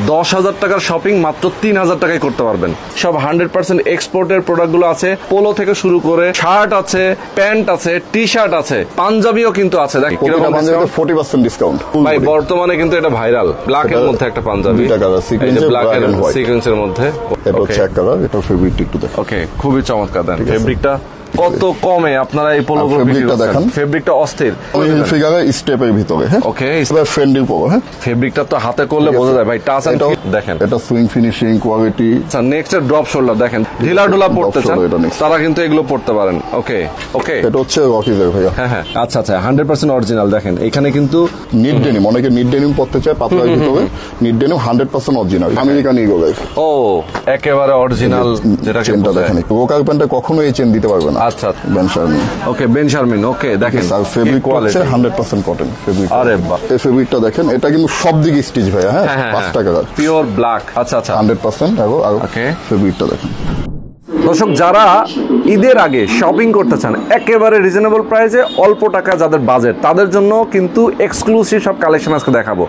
10,000 টাকার শপিং মাত্র 3,000 টাকায় করতে পারবেন। সব 100% এক্সপোর্টের প্রোডাক্টগুলো আছে, পোলো থেকে শুরু করে শার্ট আছে, প্যান্ট আছে, টি শার্ট আছে, পাঞ্জাবিও কিন্তু আছে। দেখ 40% ডিসকাউন্ট ভাই, বর্তমানে কিন্তু এটা ভাইরাল। ব্ল্যাক এর মধ্যে একটা পাঞ্জাবি, ব্ল্যাক এর সিকোয়েন্সের মধ্যে, এটা হচ্ছে এক কালার, এটা ফেব্রিক একটু দেখো। ওকে, খুবই চমৎকার। দেন ফেব্রিকটা কত কমে আপনারা এই পোলোগুলো বিক্রি করছেন। ফেব্রিকটা অস্থির, ফিগারে স্টেপের ভিতরে। ওকে, ফ্রেন্ডলি পরো। হ্যাঁ, ফেব্রিকটা তো হাতে করলে বোঝা যায় ভাই। টাচ এন্ড দেখেন, এটা সুইং ফিনিশিং কোয়ালিটি। আচ্ছা, নেক্সট এর ড্রপ শোল্ডার দেখেন, ঢিলা ঢোলা পড়তে চান তারা কিন্তু এগুলো পড়তে পারেন। ওকে ওকে, এটা হচ্ছে রকিজের ভাইয়া। হ্যাঁ হ্যাঁ, আচ্ছা আচ্ছা, 100% অরিজিনাল। দেখেন এখানে কিন্তু নিট ডেনিম, অনেকে নিট ডেনিম পড়তে চায় পাতলার ভিতরে। নিট ডেনিম 100% অরিজিনাল, আমেরিকান ইগো গাইস। ও, একেবারে অরিজিনাল। যেটা চেনটা দেখেন, লোকাল প্যান্টে কখনো এই চেন দিতে পারবে না। আচ্ছা, ওকে, বেনশারমিন। ওকে, দেখেন ফেব্রিক হচ্ছে 100% কটন ফেব্রিক। আরে বাহ, এই ফেব্রিকটা দেখেন, এটা কিন্তু সব দিকে স্টিচ ভাইয়া। হ্যাঁ, 5 টাকা পিওর ব্ল্যাক। আচ্ছা আচ্ছা, 100%। আর ফেব্রিকটা দেখেন। দর্শক, যারা ঈদের আগে শপিং করতে চান একেবারে রিজনেবল প্রাইসে, অল্প টাকা যাদের বাজেট, তাদের জন্য কিন্তু এক্সক্লুসিভ সব কালেকশন আজকে দেখাবো।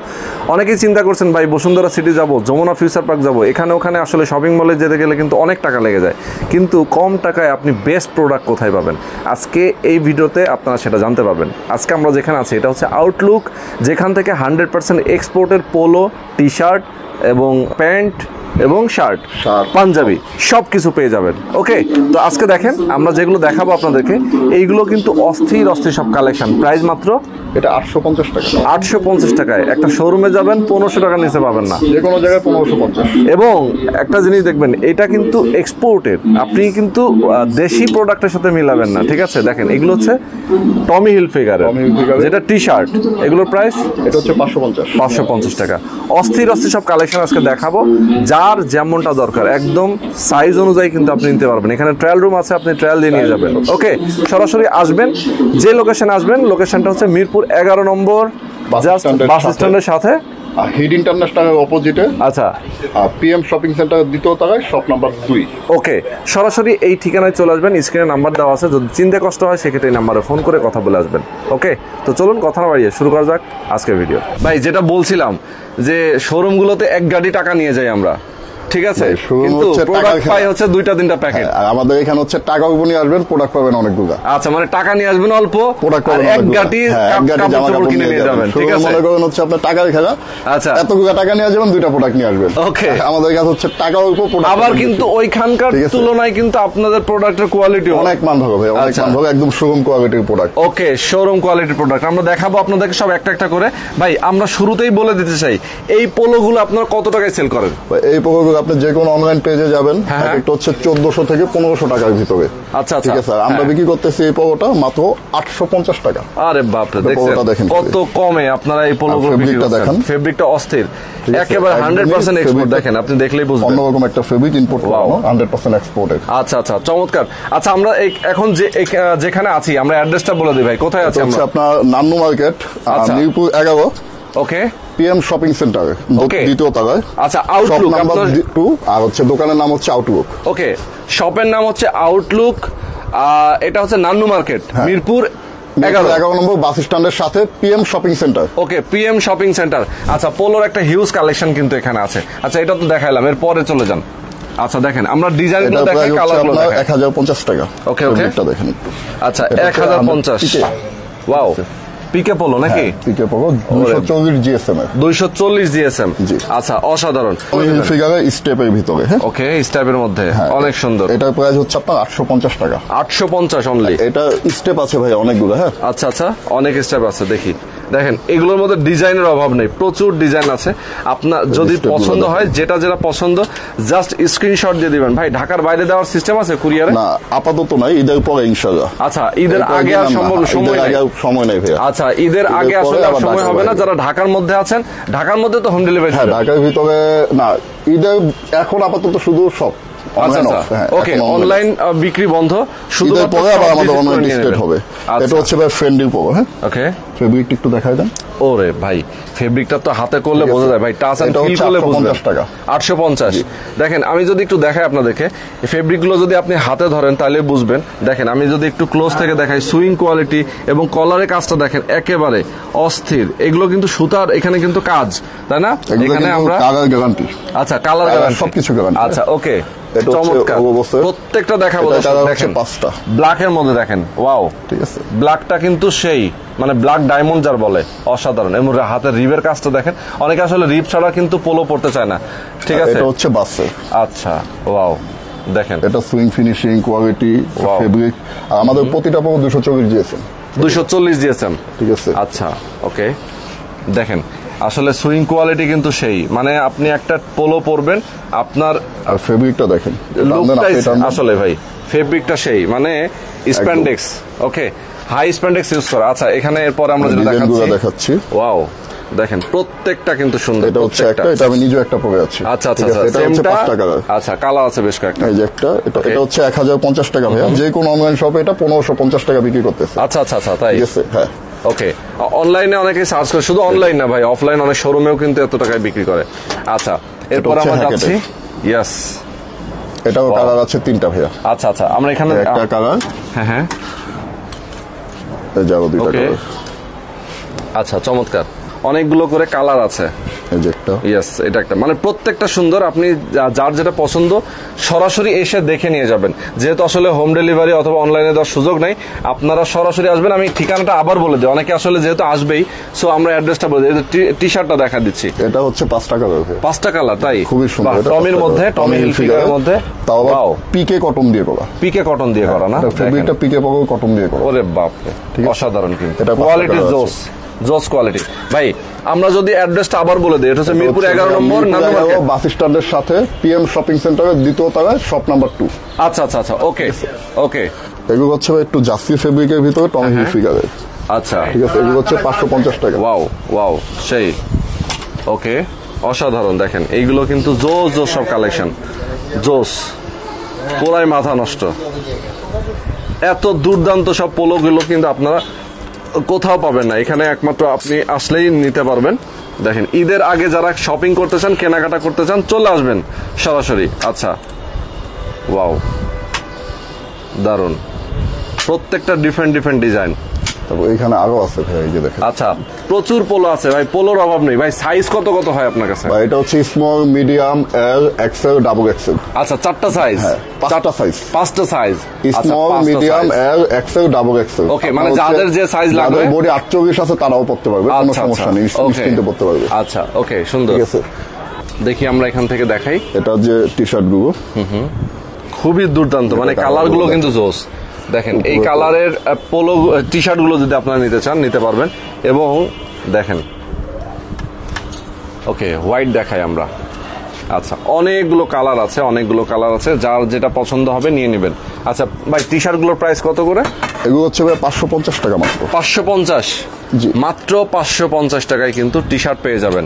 অনেকেই চিন্তা করছেন ভাই বসুন্ধরা সিটি যাব, যমুনা ফিউচার পার্ক যাব, এখানে ওখানে আসলে শপিং মলে যেতে গেলে কিন্তু অনেক টাকা লেগে যায়, কিন্তু কম টাকায় আপনি বেস্ট প্রোডাক্ট কোথায় পাবেন আজকে এই ভিডিওতে আপনারা সেটা জানতে পারবেন। আজকে আমরা যেখানে আছি এটা হচ্ছে আউটলুক, যেখান থেকে 100% এক্সপোর্টের পোলো, টি শার্ট এবং প্যান্ট এবং শার্ট, পাঞ্জাবি সব কিছু পেয়ে যাবেন। ওকে, তো আজকে দেখেন আমরা যেগুলো দেখাবো আপনাদেরকে, এইগুলো কিন্তু অস্থির অস্থির সব কালেকশন। প্রাইস মাত্র এটা 850 টাকা। 850 টাকায় একটা শোরুমে যাবেন 1500 টাকার নিচে পাবেন না, যে কোনো জায়গায় 1550। এবং একটা জিনিস দেখবেন, এটা কিন্তু এক্সপোর্টেড, আপনি কিন্তু দেশি প্রোডাক্টের সাথে মিলাবেন না। ঠিক আছে, দেখেন এগুলো হচ্ছে টমি হিলফিগার, যেটা টি শার্ট, এগুলোর প্রাইস এটা হচ্ছে 550 টাকা। অস্থির অস্থির সব কালেকশন আজকে দেখাবো, যার যেমনটা দরকার একদম সাইজ অনুযায়ী কিন্তু আপনি নিতে পারবেন। এখানে ট্রায়াল রুম আছে, আপনি ট্রায়াল দিয়ে নিয়ে যাবেন। ওকে, সরাসরি আসবেন, যে লোকেশনে আসবেন, লোকেশনটা হচ্ছে মিরপুর 11 নম্বর, জাস্ট বাস স্ট্যান্ডের সাথে, হিড ইন্টারন্যাশনালের অপোজিটে। আচ্ছা, পিএম শপিং সেন্টার 2য় তলায়, শপ নাম্বার 2। ওকে, সরাসরি এই ঠিকানায় চলে আসবেন, স্ক্রিনে নাম্বার দেওয়া আছে, যদি চিনতে কষ্ট হয় সেক্ষেত্রে এই নাম্বারে ফোন করে কথা বলে আসবেন। ওকে, তো চলুন কথা না বাড়িয়ে শুরু করা যাক আজকের ভিডিও। ভাই, যেটা বলছিলাম যে শোরুমগুলোতে এক গাড়ি টাকা নিয়ে যাই আমরা, ঠিক আছে, কিন্তু প্রোডাক্ট পাই হচ্ছে 2-3টা প্যাকেট। আমাদের এখানে হচ্ছে টাকা উপরে আসবেন, প্রোডাক্ট পাবেন অনেকগুলো। আচ্ছা, মানে টাকা নিয়ে আসবেন অল্প, প্রোডাক্ট পাবেন এক গাড়ি জামা কাপড় কিনে নিয়ে যাবেন। ঠিক আছে, মনে করেন হচ্ছে আপনার টাকার খেলা। আচ্ছা, এতগুলো টাকা নিয়ে যাবেন, 2টা প্রোডাক্ট নিয়ে আসবেন। ওকে, আমাদের কাছে হচ্ছে টাকা অল্প, প্রোডাক্ট আবার কিন্তু ওইখানকার তুলনায় কিন্তু আপনাদের প্রোডাক্টের কোয়ালিটি অনেক মান ভালো ভাই, অনেক মান ভালো, একদম শোরুম কোয়ালিটির প্রোডাক্ট। ওকে, শোরুম কোয়ালিটির প্রোডাক্ট আমরা দেখাবো আপনাদেরকে সব একটা একটা করে। ভাই, আমরা শুরুতেই বলে দিতে চাই, এই পোলোগুলো আপনারা কত টাকায় সেল করেন? এই পোলোগুলো আপনি যে কোনো অনলাইন পেজে যাবেন, একটা হচ্ছে 1400 থেকে 1500 টাকার ভিতরে। আচ্ছা, ঠিক আছে, আমরা বিক্রি করতেছি এই পোলোটা মাত্র 850 টাকা। আরে বাপরে, দেখেন কত কমে আপনারা এই পোলোগুলো বিক্রি করছেন। ফেব্রিকটা অস্থির, একেবারে 100% এক্সপোর্ট। দেখেন, আপনি দেখলেই বুঝবেন, অন্যরকম একটা ফেব্রিক, ইম্পোর্ট করানো, 100% এক্সপোর্টেড। আচ্ছা আচ্ছা, চমৎকার। আচ্ছা, আমরা এখন যেখানে আছি আমরা অ্যাড্রেসটা বলে দিই ভাই, কোথায় আছি আমরা? আপনার নান্নু মার্কেট, মিরপুর 11। ওকে, পিএম শপিং সেন্টার 2য় তলায়। আচ্ছা, আউটলুক নাম্বার 2, আর হচ্ছে দোকানের নাম হচ্ছে আউটলুক। ওকে, শপের নাম হচ্ছে আউটলুক, এটা হচ্ছে নান্নু মার্কেট, মিরপুর 11 নম্বর বাস স্ট্যান্ডের সাথে পিএম শপিং সেন্টার। ওকে, পিএম শপিং সেন্টার। আচ্ছা, পোলোর একটা হিউজ কালেকশন কিন্তু এখানে আছে। আচ্ছা, এটা তো দেখাইলাম, এর পরে চলে যান। আচ্ছা, দেখেন আমরা ডিজাইনগুলো দেখাই, কালারগুলো দেখাই। 1050 টাকা। ওকে ওকে, এটা দেখেন। আচ্ছা, 1050। ওয়াও, পিকে পোলো নাকি? পিকে পোলো 240 জিএসএম এর। 240 জিএসএম। আচ্ছা, অসাধারণ। ফিগারে স্টেপের ভিতরে। ওকে, স্টেপের মধ্যে অনেক সুন্দর। এটার প্রাইস হচ্ছে আপনার 850 টাকা। 850 অনলি। এটা স্টেপ আছে ভাই অনেকগুলো। হ্যাঁ, আচ্ছা আচ্ছা, অনেক স্টেপ আছে। দেখি, দেখেন এগুলোর মধ্যে ডিজাইনের অভাব নেই, প্রচুর ডিজাইন আছে। আপনার যদি পছন্দ হয়, যেটা যেটা পছন্দ জাস্ট স্ক্রিনশট দিয়ে দিবেন। ভাই, ঢাকার বাইরে দেওয়ার সিস্টেম আছে কুরিয়ারে? না, আপাতত নাই, ঈদের পরে ইনশাআল্লাহ। আচ্ছা, ঈদের আগে আর সময় নাই ভাই। আচ্ছা, ঈদের আগে আসলে সময় হবে না। যারা ঢাকার মধ্যে আছেন, ঢাকার মধ্যে তো হোম ডেলিভারি। হ্যাঁ, ঢাকার ভিতরে না, ঈদের এখন আপাতত শুধু আচ্ছা ওকে, অনলাইন বিক্রি বন্ধ, শুধু ঈদের পরে আবার আমাদের অনলাইন ডিসপ্লে হবে। এটা হচ্ছে ভাই ফ্রেন্ডলির পরে, হ্যাঁ ওকে। ফেব্রিকটা একটু দেখাই দেন। ওরে ভাই, ফেব্রিকটা তো হাতে করলে বোঝা যায় ভাই, টাচ এন্ড ফিল করলে বোঝা যায়। 850 দেখেন, আমি যদি একটু দেখাই আপনাদেরকে ফেব্রিক গুলো, যদি আপনি হাতে ধরেন তাহলে বুঝবেন। দেখেন আমি যদি একটু ক্লোজ থেকে দেখাই, সুইং কোয়ালিটি এবং কলারের কাজটা দেখেন একেবারে অস্থির। এগুলো কিন্তু সুতার এখানে কিন্তু কাজ, তাই না? এখানে আমরা কালার গ্যারান্টি, আচ্ছা কালার গ্যারান্টি সবকিছু গ্যারান্টি। আচ্ছা ওকে, এটা চমৎকার, প্রত্যেকটা দেখাবো। দেখেন 5টা ব্ল্যাকের মধ্যে দেখেন, ওয়াও, ঠিক আছে। ব্ল্যাকটা কিন্তু সেই মানে ব্ল্যাক ডায়মন্ড যার বলে, অসাধারণ। এবং হাতের রিবের কাজটা দেখেন, অনেকে আসলে রিব ছাড়া কিন্তু পোলো পড়তে চায় না, ঠিক আছে। এটা হচ্ছে বাসে, আচ্ছা ওয়াও, দেখেন এটা সুইং ফিনিশিং কোয়ালিটি, ফেব্রিক। আমাদের প্রতিটা পোলো 240 জিএসএম, 240 জিএসএম, ঠিক আছে। আচ্ছা ওকে, দেখেন আসলে সুইং কোয়ালিটি কিন্তু সেই, মানে আপনি একটা পোলো পরবেন, আপনার আর ফেব্রিকটা দেখেন, লুকটাই আসলে ভাই, ফেব্রিকটা সেই, মানে স্প্যান্ডেক্স, ওকে, হাই স্প্যান্ডেক্স ইউজ করা। আচ্ছা এখানে এরপর আমরা যেটা দেখাচ্ছি, ওয়াও, দেখেন প্রত্যেকটা কিন্তু সুন্দর। এটা হচ্ছে একটা, এটা আমি নিজে একটা পরে আছি। আচ্ছা আচ্ছা, এটা হচ্ছে 5টা কালার। আচ্ছা কালার আছে বেশ কয়েকটা। এই যে একটা, এটা হচ্ছে 1050 টাকা ভাইয়া, যে কোনো অনলাইন শপে এটা 1550 টাকা বিক্রি করতেছে। আচ্ছা আচ্ছা আচ্ছা, তাই? ঠিক আছে, হ্যাঁ ওকে। অনলাইনে অনেকে সার্চ করে, শুধু অনলাইন না ভাই, অফলাইন অনেক শোরুমেও কিন্তু এত টাকায় বিক্রি করে। আচ্ছা এরপর আমরা যাচ্ছি, ইয়েস, এটাও কালার আছে 3টা ভাইয়া। আচ্ছা আচ্ছা, আমরা এখানে একটা কালার, হ্যাঁ হ্যাঁ, যাবো 2টা কালার। আচ্ছা চমৎকার, অনেকগুলো করে কালার আছে। এই যে একটা, ইয়েস, এটা একটা, মানে প্রত্যেকটা সুন্দর। আপনি যার যেটা পছন্দ সরাসরি এসে দেখে নিয়ে যাবেন, যেহেতু আসলে হোম ডেলিভারি অথবা অনলাইনে দেওয়ার সুযোগ নেই, আপনারা সরাসরি আসবেন। আমি ঠিকানাটা আবার বলে দিই, অনেকে আসলে যেহেতু আসবেই, সো আমরা অ্যাড্রেসটা বলে দিই। টি শার্টটা দেখা দিচ্ছি, এটা হচ্ছে 5টা কালার, 5টা কালার, তাই? খুবই সুন্দর, টমির মধ্যে, টমি হিলফিগারের মধ্যে, তাও পিকে কটন দিয়ে করা, পিকে কটন দিয়ে করা না, ফেব্রিকটা পিকে পাগল কটন দিয়ে করা। ওরে বাপ রে, অসাধারণ, কিন্তু কোয়ালিটি জোস, জোস কোয়ালিটি। ভাই আমরা যদি অ্যাড্রেসটা আবার বলে দিই, এটা হচ্ছে মিরপুর 11 নম্বর বাস স্ট্যান্ডের সাথে পিএম শপিং সেন্টারের 2য় তলায় শপ নাম্বার 2। আচ্ছা আচ্ছা আচ্ছা, ওকে ওকে। এগুলো হচ্ছে একটু জার্সি ফেব্রিকের ভিতরে টমি হিলফিগারের, আচ্ছা ঠিক আছে। এগুলো হচ্ছে 550 টাকা। ওয়াও ওয়াও, সেই, ওকে, অসাধারণ। দেখেন এইগুলো কিন্তু জোস জোস সব কালেকশন, জোস, পুরাই মাথা নষ্ট। এত দুর্দান্ত সব পোলোগুলো কিন্তু আপনারা কোথাও পাবেন না, এখানে একমাত্র আপনি আসলেই নিতে পারবেন। দেখেন ঈদের আগে যারা শপিং করতে চান, কেনাকাটা করতে চান, চলে আসবেন সরাসরি। আচ্ছা ওয়াও, দারুন, প্রত্যেকটা ডিফারেন্ট ডিফারেন্ট ডিজাইন। তারপর এখানে আরো আছে ভাই, এই যে দেখেন। আচ্ছা প্রচুর পোলো আছে ভাই, পোলোর অভাব নেই ভাই। সাইজ কত কত হয় আপনার কাছে? ভাই এটা হচ্ছে স্মল, মিডিয়াম, এল, এক্সেল, ডাবল এক্সেল। আচ্ছা 4টা সাইজ, 5টা সাইজ, 5টা সাইজ, স্মল, মিডিয়াম, এল, এক্সেল, ডাবল এক্সেল। ওকে, মানে যাদের যে সাইজ লাগবে, যাদের বডি 48 আছে তারাও পড়তে পারবে, কোনো সমস্যা নেই, নিশ্চিন্তে পড়তে পারবে। আচ্ছা ওকে, সুন্দর। ঠিক আছে, দেখি আমরা এখান থেকে দেখাই। এটা যে টি শার্ট গুলো খুবই দুর্দান্ত, মানে কালার গুলো কিন্তু জোস। দেখেন এই কালারের পোলো টি শার্ট গুলো যদি আপনারা নিতে চান, নিতে পারবেন। এবং দেখেন, ওকে, হোয়াইট দেখাই আমরা। আচ্ছা অনেকগুলো কালার আছে, অনেকগুলো কালার আছে, যার যেটা পছন্দ হবে নিয়ে নেবেন। আচ্ছা ভাই, টি শার্ট গুলোর প্রাইস কত করে? এগুলো হচ্ছে ভাই 550 টাকা মাত্র। 550, মাত্র 550 টাকায় কিন্তু টি শার্ট পেয়ে যাবেন।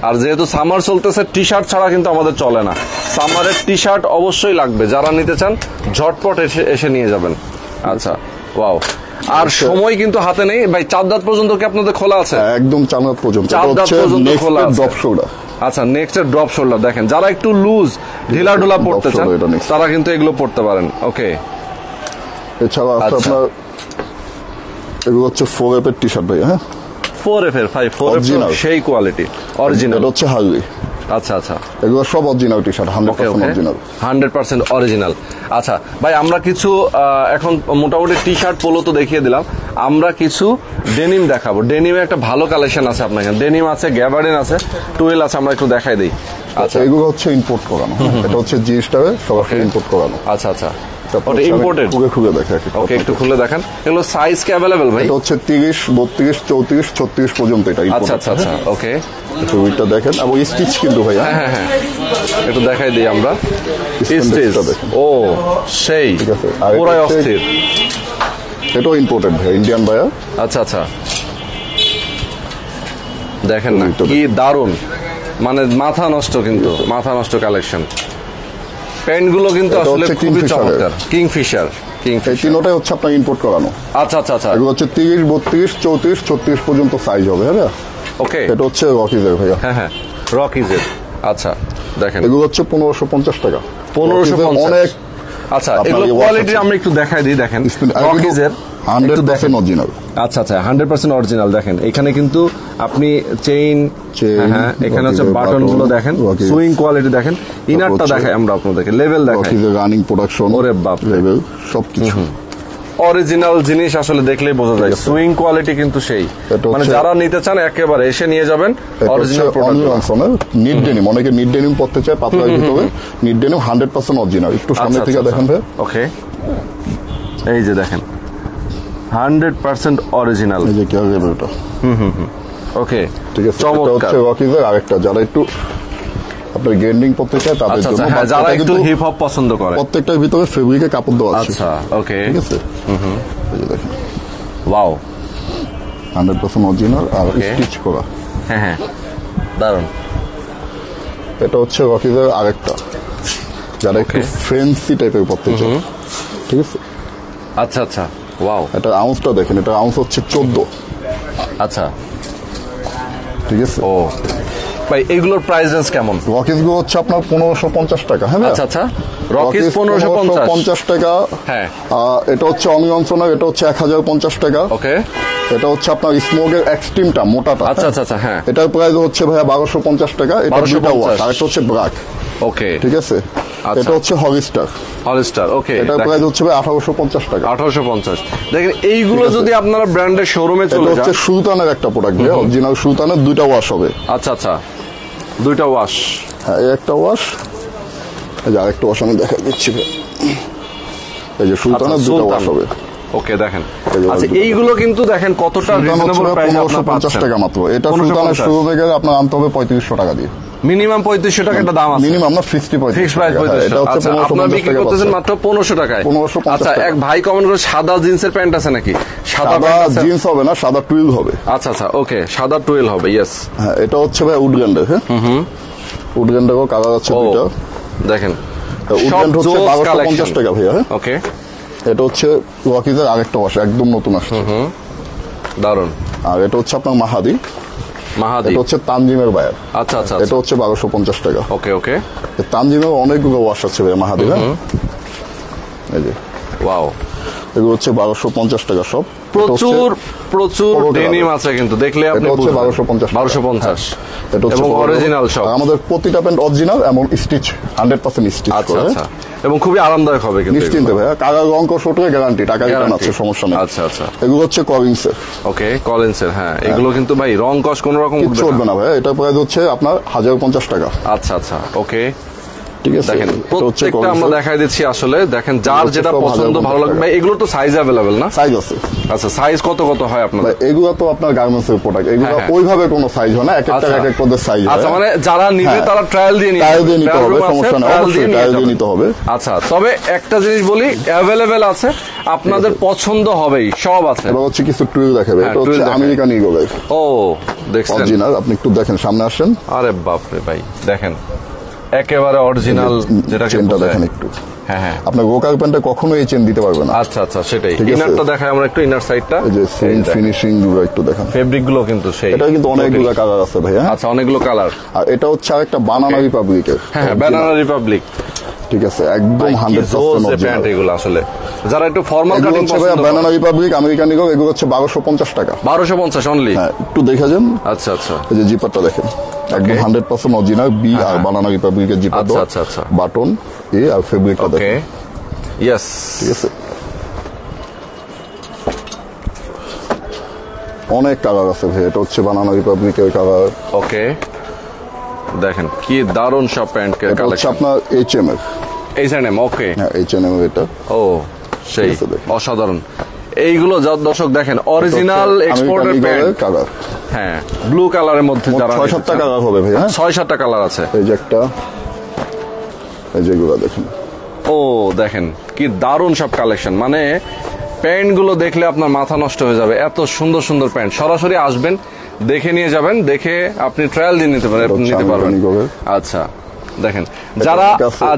আর যেহেতু সামার চলতেছে, টি শার্ট ছাড়া কিন্তু আমাদের চলে না, সামারের টি শার্ট অবশ্যই লাগবে। যারা নিতে চান ঝটপট এসে নিয়ে যাবেন। আচ্ছা ওয়াও, আর সময় কিন্তু হাতে নেই ভাই। 4 দাঁত পর্যন্ত কি আপনাদের খোলা আছে? একদম 4 দাঁত পর্যন্ত, 4 দাঁত পর্যন্ত খোলা আছে। ড্রপ শোল্ডার, আচ্ছা নেক্সট ড্রপ শোল্ডার। দেখেন যারা একটু লুজ, ঢিলা ঢোলা পড়তে চান, তারা কিন্তু এগুলো পড়তে পারেন। ওকে, এছাড়া আপনার এগুলো হচ্ছে 4F এর টি শার্ট ভাই, হ্যাঁ 4F এর, 4F সেই কোয়ালিটি, অরিজিনাল। এটা হচ্ছে হার্লি। আচ্ছা আচ্ছা, এগুলো সব original T shirt, 100% original, 100% original. আচ্ছা ভাই, আমরা কিছু এখন মোটামুটি টি শার্ট পোলো তো দেখিয়ে দিলাম, আমরা কিছু ডেনিম দেখাবো। ডেনিমে একটা ভালো কালেকশন আছে আপনার এখানে, ডেনিম আছে, গ্যাবার্ডিন আছে, টুয়েল আছে, আমরা একটু দেখাই দিই। আচ্ছা এগুলো হচ্ছে ইম্পোর্ট করানো, এটা হচ্ছে জিনিসটা সরাসরি ইম্পোর্ট করানো। আচ্ছা আচ্ছা, ওটা ইম্পোর্টেড। খুলে দেখেন, ওকে, একটু খুলে দেখান। এগুলো সাইজ কি अवेलेबल ভাই? এটা হচ্ছে 30, 32, 34, 36 পর্যন্ত এটা ইম্পোর্ট। আচ্ছা আচ্ছা আচ্ছা, ওকে, ছবিটা দেখেন। এবং স্টিচ কিন্তু ভাই, হ্যাঁ হ্যাঁ হ্যাঁ, একটু দেখাই দিই আমরা। স্টিচ, ও সেই, পুরাই অস্থির। এটাও ইম্পোর্টেড ভাই, ইন্ডিয়ান ভাইয়া। আচ্ছা আচ্ছা, দেখেন না কি দারুন, মানে মাথা নষ্ট, কিন্তু মাথা নষ্ট কালেকশন। প্যান্ট গুলো কিন্তু এটা আসলে হচ্ছে খুবই Kingfisher-এর। চমৎকার। কিংফিশার এই তিনটাই হচ্ছে আপনার ইম্পোর্ট করানো। আচ্ছা আচ্ছা আচ্ছা, এগুলো হচ্ছে 30, 32, 34, 36 পর্যন্ত সাইজ হবে, হ্যাঁ। ওকে, এটা হচ্ছে রকিজের ভাইয়া। হ্যাঁ হ্যাঁ, রকিজের। আচ্ছা দেখেন, এগুলো হচ্ছে 1550 টাকা। 1550। Rockies-এর অনেক আচ্ছা আপনার এগুলো এই কোয়ালিটি watch আমরা একটু দেখাই দিই। দেখেন আছে। রকিজের 100% অরিজিনাল। আচ্ছা আচ্ছা 100% অরিজিনাল। দেখেন এখানে কিন্তু আপনি চেইন, হ্যাঁ এখানে হচ্ছে Rockies-এর বাটন গুলো দেখেন, Rockies। সুইং কোয়ালিটি দেখেন, ইনারটা হচ্ছে দেখাই আমরা আপনাদেরকে, লেভেল দেখাই, রকিজের রানিং প্রোডাকশন, ওরে বাপ রে। লেভেল সবকিছু। অরিজিনাল জিনিস আসলে দেখলেই বোঝা যায়। সুইং কোয়ালিটি কিন্তু সেই, এটা মানে হচ্ছে- যারা নিতে চান একেবারে এসে নিয়ে যাবেন এটা হচ্ছে অরিজিনাল প্রোডাক্ট। অনিয়ন্সনের নিট ডেনিম। অনেকে নিট ডেনিম পড়তে চায় পাতলার ভিতরে। Knit denim 100% original. একটু সামনে থেকে দেখেন ভাই। ওকে, এই যে দেখেন 100% অরিজিনাল। এই যে কি হবে এটা, ওকে ঠিক আছে। এটা চমৎকার। হচ্ছে রকিজের আরেকটা, যারা একটু আপনার গ্রেন্ডিং পড়তে চায় তাদের আচ্ছা জন্য। আচ্ছা, হ্যাঁ But যারা এটা একটু কিন্তু হিপ হপ পছন্দ করে। প্রত্যেকটার ভিতরে ফেব্রিকে কাপড় দেওয়া আছে, আচ্ছা ওকে, ঠিক আছে। এই যে দেখেন ওয়াও, 100% অরিজিনাল আর Okay. স্টিচ করা। হ্যাঁ হ্যাঁ দারুন। এটা হচ্ছে রকিজের আরেকটা, যারা একটু Okay. ফ্যান্সি টাইপের পড়তে চায়, ঠিক আছে। আচ্ছা আচ্ছা ওয়াও, এটা আউন্সটা দেখেন, এটা আউন্স হচ্ছে 14, আচ্ছা ঠিক আছে। ও ভাই এগুলোর প্রাইস রেঞ্জ কেমন? রকিজ গুলো হচ্ছে আপনার 1550 টাকা, হ্যাঁ ভাইয়া? আচ্ছা আচ্ছা, রকিজ 1550। 1550 টাকা। হ্যাঁ এটা হচ্ছে অনিয়ন্সনের, এটা হচ্ছে 1050 টাকা। ওকে, এটা হচ্ছে আপনার স্মোকের এক্সট্রিমটা, মোটাটা। আচ্ছা আচ্ছা আচ্ছা, হ্যাঁ এটার প্রাইস হচ্ছে ভাইয়া 1250 টাকা। এটা 1250 দুইটা ওয়াশ, আর একটা হচ্ছে ব্রাক, ওকে, ঠিক আছে। আচ্ছা। এটা হচ্ছে হলিস্টার, হলস্টার, ওকে। এটার প্রাইস হচ্ছে ভাই 1850 টাকা। 1850। দেখেন এইগুলো ঠিক আছে। যদি আপনারা ব্র্যান্ডের শোরুমে এটা চলে হচ্ছে যান, সুলতানের একটা প্রোডাক্ট, অরিজিনাল সুলতানের দুইটা ওয়াশ হবে। আচ্ছা আচ্ছা দুইটা ওয়াশ, হ্যাঁ, এই একটা ওয়াশ, এই যে আরেকটা ওয়াশ আমি দেখা দিচ্ছি ভাই। এই যে সুলতানের আচ্ছা, দুইটা সুলতান। ওয়াশ হবে। ওকে দেখেন। এই যে আচ্ছা দুটো। এইগুলো কিন্তু দেখেন কতটা সুলতান হচ্ছে রিজনেবল প্রাইসে আপনারা 1550 পাচ্ছেন। টাকা মাত্র। এটা সুলতানের শুরু থেকে আপনার আনতে হবে 3500 টাকা দিয়ে। মিনিমাম 3500 টাকা একটা দাম আছে। মিনিমাম না, ফিক্সড ফিক্স প্রাইস 3500। এটা হচ্ছে আচ্ছা আপনারা 1550 বিক্রি টাকা করতেছেন পাচ্ছেন। মাত্র 1500 টাকায়। 1550 আচ্ছা টাকা। এক ভাই কমেন্ট করে সাদা জিন্সের প্যান্ট আছে নাকি? সাদা সাদা প্যান্ট আছে? জিন্স হবে না, সাদা টুইল হবে। আচ্ছা আচ্ছা ওকে, সাদা টুয়েল হবে, ইয়েস। হ্যাঁ, এটা হচ্ছে ভাই উডগ্যান্ডের, হ্যাঁ। উডগ্যান্ডেরও কালার আছে ও দুইটা। দেখেন উডগ্যান্ড হচ্ছে জোস 1250 কালেকশন। টাকা ভাইয়া, হ্যাঁ। ওকে এটা হচ্ছে রকিজের আরেকটা ওয়াশ, একদম নতুন আসছে। দারুন। আর এটা হচ্ছে আপনার মাহাদি, মাহাদি, এটা হচ্ছে তানজিমের বায়ার। আচ্ছা আচ্ছা এটা হচ্ছে 1250 টাকা। ওকে ওকে তানজিমের অনেকগুলো ওয়াশ আছে ভাইয়া মাহাদি, হ্যাঁ। এই যে ওয়াও, এগুলো হচ্ছে 1250 টাকা সব। প্রচুর প্রচুর পনেরো টাকা ডেনিম দাম। আছে কিন্তু দেখলে আপনি এটা হচ্ছে বুঝবেন। 1250 টাকা। 1250 এটা হচ্ছে এবং অরিজিনাল সব। আর আমাদের প্রতিটা প্যান্ট অরিজিনাল এবং স্টিচ 100% স্টিচ আচ্ছা করে। আচ্ছা, এবং খুবই আরামদায়ক হবে কিন্তু নিশ্চিন্তে ভাইয়া, কালার রং কোটের গ্যারান্টি, টাকা রিটার্ন আছে, সমস্যা নেই। আচ্ছা আচ্ছা এগুলো হচ্ছে কলিংসের, ওকে, কলিন্সের, হ্যাঁ এগুলো কিন্তু ভাই রং কস কোন রকম কিচ্ছু উঠবে উঠবে না। না ভাইয়া। এটা প্রাইস হচ্ছে আপনার 1050 টাকা, আচ্ছা আচ্ছা ওকে, ঠিক আছে। দেখেন এটা হচ্ছে প্রত্যেকটা আমরা দেখাই দিচ্ছি আসলে। দেখেন যার এগুলো হচ্ছে যেটা সব পছন্দ 1050 ভালো লাগবে। টাকা। ভাই এগুলো তো সাইজ অ্যাভেলেবেল না? সাইজ আছে আচ্ছা সাইজ কত কত হয় আপনাদের? ভাই, এগুলো তো আপনার গার্মেন্টসের প্রোডাক্ট, এগুলো হ্যাঁ, হ্যাঁ। ওইভাবে কোনো সাইজ হয় না, এক একটা আচ্ছা। এক এক পদের সাইজ হয়। আচ্ছা মানে যারা নিবে হ্যাঁ। তারা ট্রায়াল দিয়ে নিবে। ট্রায়াল দিয়ে নিতে Trial হবে, room আছে, সমস্যা নেই, trial অবশ্যই নিয়ে ট্রায়াল দিয়ে যাবেন। নিতে হবে। আচ্ছা তবে একটা জিনিস বলি, অ্যাভেলেবেল আছে, আপনাদের পছন্দ হবেই, সব আছে। এবার হচ্ছে কিছু টুইল দেখাবে। হ্যাঁ, এটা হচ্ছে twill দেখাবে। আমেরিকান ইগলের ও দেখছেন, অরিজিনাল। আপনি একটু দেখেন, সামনে আসেন, আরে বাপরে ভাই দেখেন একেবারে অরিজিনাল যেটাকে চেনটা বোঝায়। দেখেন একটু। হ্যাঁ হ্যাঁ আপনার গোকার প্যান্টে কখনো এই চেন দিতে পারবে না। আচ্ছা আচ্ছা সেটাই। ঠিক আছে। ইনারটা দেখাই আমরা একটু, ইনার সাইডটা। এই যে ফিনিশিং গুলো একটু দেখেন। ফেব্রিক গুলো কিন্তু সেই। এটা কিন্তু অনেকগুলো কালার আছে ভাইয়া। আচ্ছা অনেকগুলো কালার। আর এটা হচ্ছে আরেকটা বানানা রিপাবলিকের, হ্যাঁ হ্যাঁ ব্যানানা রিপাবলিক। ঠিক আছে, একদম 100% প্যান্ট অরিজিনাল। এগুলো আসলে যারা একটু ফর্মাল এগুলো কাটিং হচ্ছে পছন্দ ভাইয়া করে। বানানা রিপাবলিক আমেরিকান ইগল, এগুলো হচ্ছে 1250 টাকা। 1250 অনলি। হ্যাঁ, একটু দেখে যান। আচ্ছা আচ্ছা এই যে জিপারটা দেখেন, একদম 100% অরিজিনাল বি আর বানানা রিপাবলিকের জিপার আচ্ছা, আচ্ছা, আচ্ছা। বাটন এ আর ফেব্রিকটা ওকে দেখেন, ইয়েস। ঠিক আছে। অনেক কালার আছে ভাই। এটা হচ্ছে বানানা রিপাবলিকের কালার। ওকে দেখেন কি দারুন সব প্যান্ট এটা হচ্ছে কালেকশন। আপনার এইচএম এর, H&M ওকে। হ্যাঁ এইচএম এর এটা। ও সেই ঠিক আছে, দেখেন। অসাধারণ। এইগুলো যা দর্শক দেখেন অরিজিনাল এক্সপোর্টের প্যান্ট। কালার, হ্যাঁ ব্লু কালারের মধ্যে যারা 6-7টা কালার হবে ভাই। হ্যাঁ, 6-7টা কালার আছে। এই যে একটা, এই যেগুলো দেখেন। ও দেখেন কি দারুণ সব কালেকশন। মানে প্যান্ট গুলো দেখলে আপনার মাথা নষ্ট হয়ে যাবে, এত সুন্দর সুন্দর প্যান্ট। সরাসরি আসবেন, দেখে নিয়ে যাবেন, দেখে আপনি ট্রায়াল দিয়ে নিতে এটা হচ্ছে পারবেন। আমেরিকান ইগলের। আচ্ছা দেখেন যারা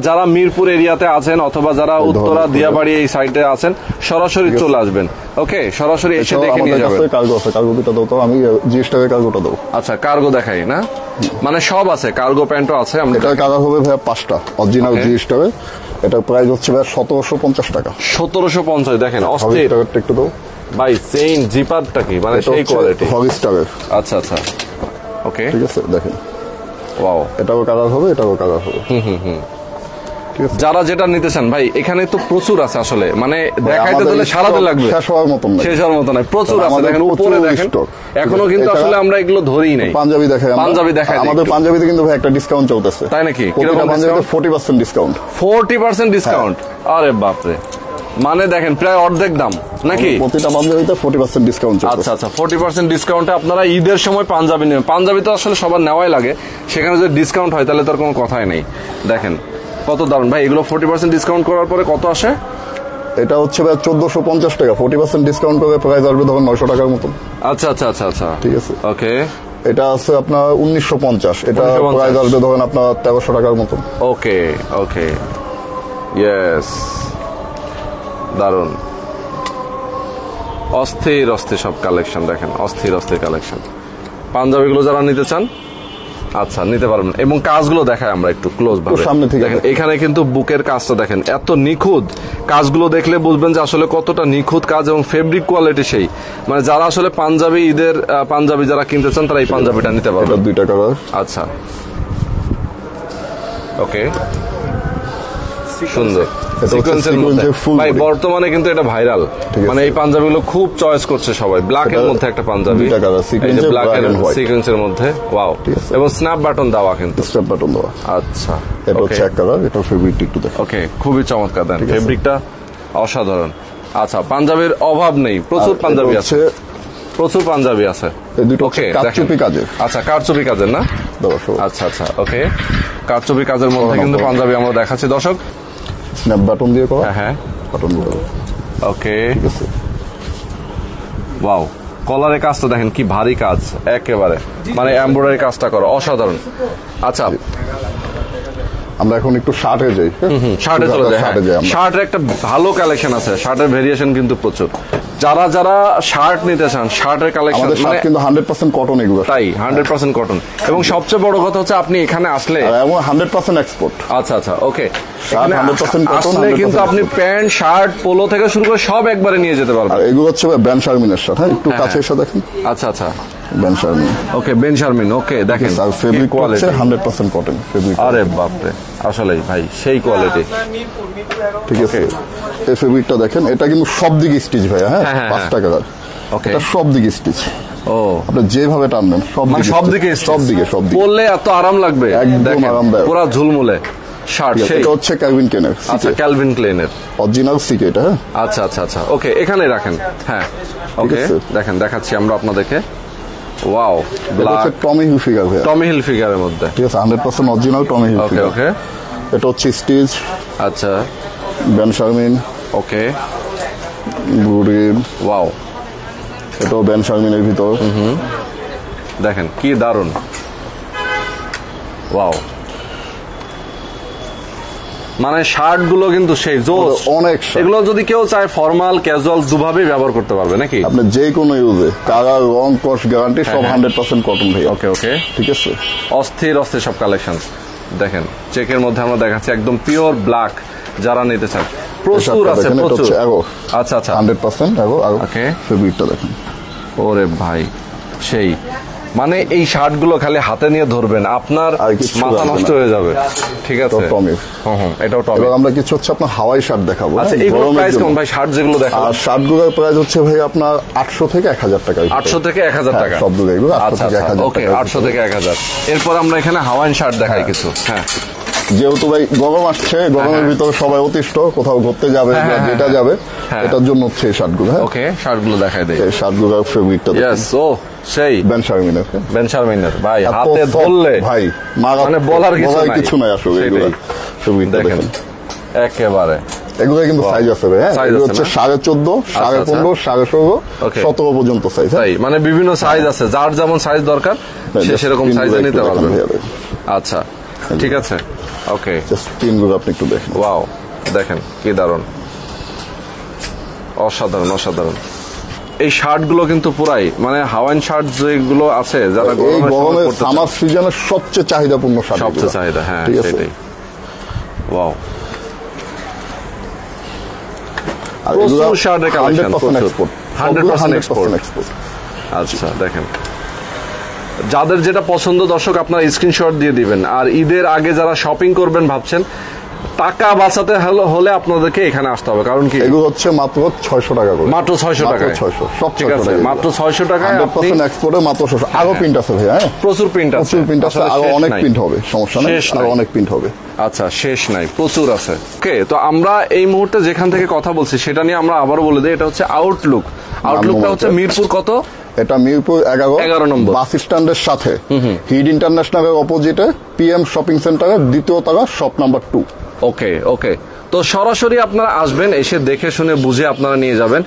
যারা মিরপুর এরিয়াতে আছেন অথবা যারা উত্তরা দিয়াবাড়ি এই সাইডে আছেন সরাসরি চলে আসবেন। ওকে, সরাসরি এসে দেখে নিয়ে যাবেন। কার্গো আছে, কার্গো দুটো দাও তো, আমি জিএসটাকে কার্গোটা দাও। আচ্ছা, কার্গো দেখাই না, মানে সব আছে, কার্গো প্যান্টও আছে। এটা কালার হবে ভাইয়া 5টা অরিজিনাল জিএসটাকে। এটার প্রাইস হচ্ছে ভাই 1750 টাকা। 1750। দেখেন অস্থির একটু দাও ভাই। চেইন জিপারটা কি মানে সেই কোয়ালিটি। হগস্টারের। আচ্ছা আচ্ছা, ওকে, ঠিক আছে। দেখেন ওয়াও, এটাও কালার হবে, এটাও কালার হবে। যারা যেটা নিতে চান ভাই এখানে তো প্রচুর আছে আসলে, মানে দেখাইতে দিলে সারাতে লাগবে, শেষ হওয়ার মতন না, শেষ হওয়ার মতো না, প্রচুর আছে। দেখেন উপরে দেখেন, এখনো কিন্তু আসলে আমরা এগুলো ধরেই নাই। পাঞ্জাবি দেখাই, পাঞ্জাবি দেখাই। আমাদের পাঞ্জাবিতে কিন্তু ভাই একটা ডিসকাউন্ট চলতেছে। তাই নাকি? কিরকম? পাঞ্জাবিতে 40% ডিসকাউন্ট। 40% ডিসকাউন্ট? আরে বাপরে, মানে দেখেন প্রায় অর্ধেক দাম নাকি? প্রতিটা পাঞ্জাবিতে 40% ডিসকাউন্ট চলছে। আচ্ছা আচ্ছা, 40% ডিসকাউন্টে আপনারা ঈদের সময় পাঞ্জাবি নেবেন। পাঞ্জাবি তো আসলে সবার নেওয়াই লাগে, সেখানে যদি ডিসকাউন্ট হয় তাহলে তার কোনো কথাই নেই। দেখেন কত দারুণ ভাই, এগুলো 40% ডিসকাউন্ট করার পরে কত আসে? এটা হচ্ছে ভাই 1450 টাকা। 40% ডিসকাউন্ট করে প্রাইস আসবে তখন 900 টাকার মতন। আচ্ছা আচ্ছা আচ্ছা আচ্ছা, ঠিক আছে। ওকে, এটা আছে আপনার 1950, এটা প্রাইস আসবে ধরেন আপনার 1300 টাকার মতন। ওকে ওকে, ইয়েস, দারুণ, অস্থির অস্থির সব কালেকশন। দেখেন অস্থির অস্থির কালেকশন। পাঞ্জাবিগুলো যারা নিতে চান আচ্ছা নিতে পারবেন। এবং কাজগুলো দেখায় আমরা একটু ক্লোজ ভাবে। সামনে থেকে দেখেন এখানে কিন্তু বুকের কাজটা দেখেন এত নিখুঁত, কাজগুলো দেখলে বুঝবেন যে আসলে কতটা নিখুঁত কাজ এবং ফেব্রিক কোয়ালিটি সেই, মানে যারা আসলে পাঞ্জাবি ঈদের পাঞ্জাবি যারা কিনতে চান তারা এই পাঞ্জাবিটা নিতে পারবেন। এটা 2 টাকা। আচ্ছা, ওকে, সুন্দর সিকোয়েন্সের মধ্যে ভাই বর্তমানে কিন্তু এটা ভাইরাল, মানে এই পাঞ্জাবিগুলো খুব চয়েস করছে সবাই। ব্ল্যাক এর মধ্যে একটা পাঞ্জাবি, এই যে ব্ল্যাক এর সিকোয়েন্সের মধ্যে, ওয়াও, এবং স্ন্যাপ বাটন দেওয়া, কিন্তু স্ন্যাপ বাটন দেওয়া। আচ্ছা, এটা হচ্ছে এক কালার, এটা ফেব্রিক একটু দেখো। ওকে, খুবই চমৎকার, দেন ফেব্রিকটা অসাধারণ। আচ্ছা, পাঞ্জাবির অভাব নেই, প্রচুর পাঞ্জাবি আছে, প্রচুর পাঞ্জাবি আছে। এই দুটো হচ্ছে কারচুপি কাজের। আচ্ছা, কারচুপি কাজের না? আচ্ছা আচ্ছা, ওকে, কারচুপি কাজের মধ্যে কিন্তু পাঞ্জাবি আমরা দেখাচ্ছি দর্শক। স্ন্যাপ বাটন দিয়ে করা। হ্যাঁ, বাটন দিয়ে। ওকে, ওয়াও, কলারের কাজটা দেখেন কি ভারী কাজ, একেবারে মানে এমব্রয়ডারি কাজটা করা অসাধারণ। আচ্ছা, আমরা এখন একটু শার্টে যাই। শার্টে চলে যাই। শার্টের একটা ভালো কালেকশন আছে, শার্টের ভেরিয়েশন কিন্তু প্রচুর। যারা যারা শার্ট নিতে চান, শার্টের কালেকশন মানে কিন্তু 100% কটন এগুলো। তাই 100% কটন, এবং সবচেয়ে বড় কথা হচ্ছে আপনি এখানে আসলে এবং 100% এক্সপোর্ট। আচ্ছা আচ্ছা, ওকে, 100% কটন। আসলে কিন্তু আপনি প্যান্ট শার্ট পোলো থেকে শুরু করে সব একবারে নিয়ে যেতে পারবেন। আর এগুলো হচ্ছে বেন শারমিনের শার্ট। হ্যাঁ, একটু কাছে এসে দেখেন। আচ্ছা আচ্ছা, বেন শারমিন। ওকে, বেন শারমিন, ওকে, দেখেন আর ফেব্রিক হচ্ছে 100% কটন ফেব্রিক। আরে বাপরে, আসলেই ভাই সেই কোয়ালিটি। ঠিক আছে, এই ফেব্রিকটা দেখেন, এটা কিন্তু সব দিকে স্টিচ ভাই। হ্যাঁ, 5 টাকা। ওকে, এটা সব দিকে স্টিচ। ও, আপনি যেভাবে টানবেন সব দিকে, সব দিকে সব দিকে পরলে এত আরাম লাগবে, একদম আরামদায়ক, পুরো ঝুলমুলে শার্ট। এটা হচ্ছে ক্যালভিন ক্লেনের। আচ্ছা, ক্যালভিন ক্লেনের অরিজিনাল সিকে এটা। হ্যাঁ, আচ্ছা আচ্ছা আচ্ছা, ওকে, এখানে রাখেন। হ্যাঁ, ওকে, দেখেন দেখাচ্ছি আমরা আপনাদেরকে। ওয়াও, ব্ল্যাক টমি হিল ফিগার ভাই, টমি হিল ফিগারের মধ্যে। ঠিক আছে, 100% অরিজিনাল টমি হিল ফিগার। ওকে, এটা হচ্ছে স্টিচ। আচ্ছা, বেন শারমিন। ওকে, ব্লুরিম। ওয়াও, এটাও বেন শারমিনের ভিতর। দেখেন কি দারুণ, ওয়াও, মানে শার্ট গুলো কিন্তু সেই জোস অনেক। এগুলো যদি কেউ চায় ফর্মাল ক্যাজুয়াল দুভাবেই ব্যবহার করতে পারবে নাকি? আপনি যে কোনো ইউজে, কালার রং কস গ্যারান্টি সব 100% কটন ভাই। ওকে ওকে, ঠিক আছে, অস্থির অস্থির সব কালেকশন। দেখেন চেকের মধ্যে আমরা দেখাচ্ছি একদম পিওর ব্ল্যাক, যারা নিতে চান প্রচুর আছে, প্রচুর। আচ্ছা আচ্ছা, 100% এগো। ওকে, ফেব্রিকটা দেখেন, ওরে ভাই সেই, মানে এই শার্ট গুলো খালি হাতে নিয়ে ধরবেন আপনার মাথা নষ্ট হয়ে যাবে। ঠিক আছে, এটাও টমি। আমরা কিছু হচ্ছে আপনার হাওয়াই শার্ট দেখাবো। আচ্ছা, এগুলোর প্রাইস কেমন ভাই? শার্ট যেগুলো দেখাবো, আর শার্ট গুলোর প্রাইস হচ্ছে ভাই আপনার 800 থেকে 1000 টাকা। 800 থেকে 1000 টাকা সবগুলো এগুলো 800 থেকে 1000 টাকা। ওকে, 800 থেকে 1000। এরপর আমরা এখানে হাওয়াইন শার্ট দেখাই কিছু। হ্যাঁ, যেহেতু ভাই গরম আসছে, গরমের ভিতরে সবাই অতিষ্ঠ, কোথাও ঘুরতে যাবে, যেটা যাবে, এটার জন্য হচ্ছে এই শার্টগুলো। ওকে, শার্টগুলো দেখাই দেই। এই শার্টগুলোর ফেব্রিকটা দেখেন। ও সেই বেন শারমিনের। বেন শারমিনের ভাই, হাতে ধরলে ভাই মানে বলার কিছু নাই আসলে। এগুলো ফেব্রিকটা দেখেন একেবারে। এগুলো কিন্তু সাইজ আছে ভাই। হ্যাঁ, এগুলো হচ্ছে 14.5, 15.5, 16.5, 17 পর্যন্ত সাইজ। মানে বিভিন্ন সাইজ আছে, যার যেমন সাইজ দরকার সে সেরকম সাইজে নিতে পারবে। আচ্ছা, ঠিক আছে, ওকে। জাস্ট প্রিন্টগুলো আপনি একটু দেখেন। ওয়াও, দেখেন কি দারুণ, অসাধারণ অসাধারণ। এই শার্টগুলো কিন্তু পুরাই মানে হাওয়াইন শার্ট যেগুলো আছে যারা এই গরমে সামার সিজনের সবচেয়ে চাহিদাপূর্ণ শার্ট, সবচেয়ে চাহিদা, হ্যাঁ সেটাই। ওয়াও, প্রচুর শার্টের কালেকশন, 100% এক্সপোর্ট। আচ্ছা দেখেন, যাদের যেটা পছন্দ দর্শক আপনারা স্ক্রিনশট দিয়ে দিবেন। আর ঈদের আগে যারা শপিং করবেন ভাবছেন, টাকা বাঁচাতে হলে আপনাদেরকে এখানে আসতে হবে, কারণ কি এগুলো হচ্ছে মাত্র 600 টাকা করে, মাত্র 600 টাকা, 600 সব ঠিক আছে, মাত্র 600 টাকায় 100% এক্সপোর্টে মাত্র 600। আরো প্রিন্ট আছে ভাই, হ্যাঁ প্রচুর প্রিন্ট আছে, প্রচুর প্রিন্ট আছে, আরো অনেক প্রিন্ট হবে, সমস্যা নেই, আরো অনেক প্রিন্ট হবে। আচ্ছা, শেষ নাই, প্রচুর আছে। ওকে, তো আমরা এই মুহূর্তে যেখান থেকে কথা বলছি সেটা নিয়ে আমরা আবারও বলে দিই, এটা হচ্ছে আউটলুক। আউটলুকটা হচ্ছে মিরপুর কত? এটা মিরপুর 11 নম্বর বাস স্ট্যান্ডের সাথে হিড ইন্টারন্যাশনালের অপোজিটে পিএম শপিং সেন্টারের 2য় তলা, শপ নাম্বার 2। ওকে ওকে, তো সরাসরি আপনারা আসবেন, এসে দেখে শুনে বুঝে আপনারা নিয়ে যাবেন।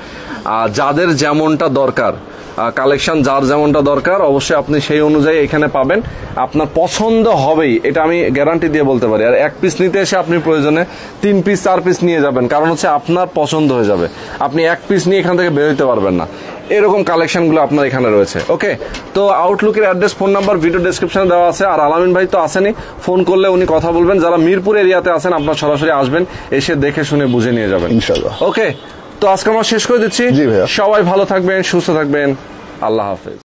আর যাদের যেমনটা দরকার কালেকশন, যার যেমনটা দরকার অবশ্যই আপনি সেই অনুযায়ী এখানে পাবেন, আপনার পছন্দ হবেই, এটা আমি গ্যারান্টি দিয়ে বলতে পারি। আর এক পিস নিতে এসে আপনি প্রয়োজনে 3 পিস 4 পিস নিয়ে যাবেন, কারণ হচ্ছে আপনার পছন্দ হয়ে যাবে, আপনি এক পিস নিয়ে এখান থেকে বের হতে পারবেন না, এরকম কালেকশনগুলো আপনার এখানে রয়েছে। ওকে, তো আউটলুকের অ্যাড্রেস, ফোন নাম্বার ভিডিও ডেসক্রিপশনে দেওয়া আছে। আর আলামিন ভাই তো আসেনি, ফোন করলে উনি কথা বলবেন। যারা মিরপুর এরিয়াতে আছেন আপনারা সরাসরি আসবেন, এসে দেখে শুনে বুঝে নিয়ে যাবেন ইনশাআল্লাহ। ওকে, তো আজকে আমরা শেষ করে দিচ্ছি। জি ভাইয়া, সবাই ভালো থাকবেন, সুস্থ থাকবেন, আল্লাহ হাফেজ।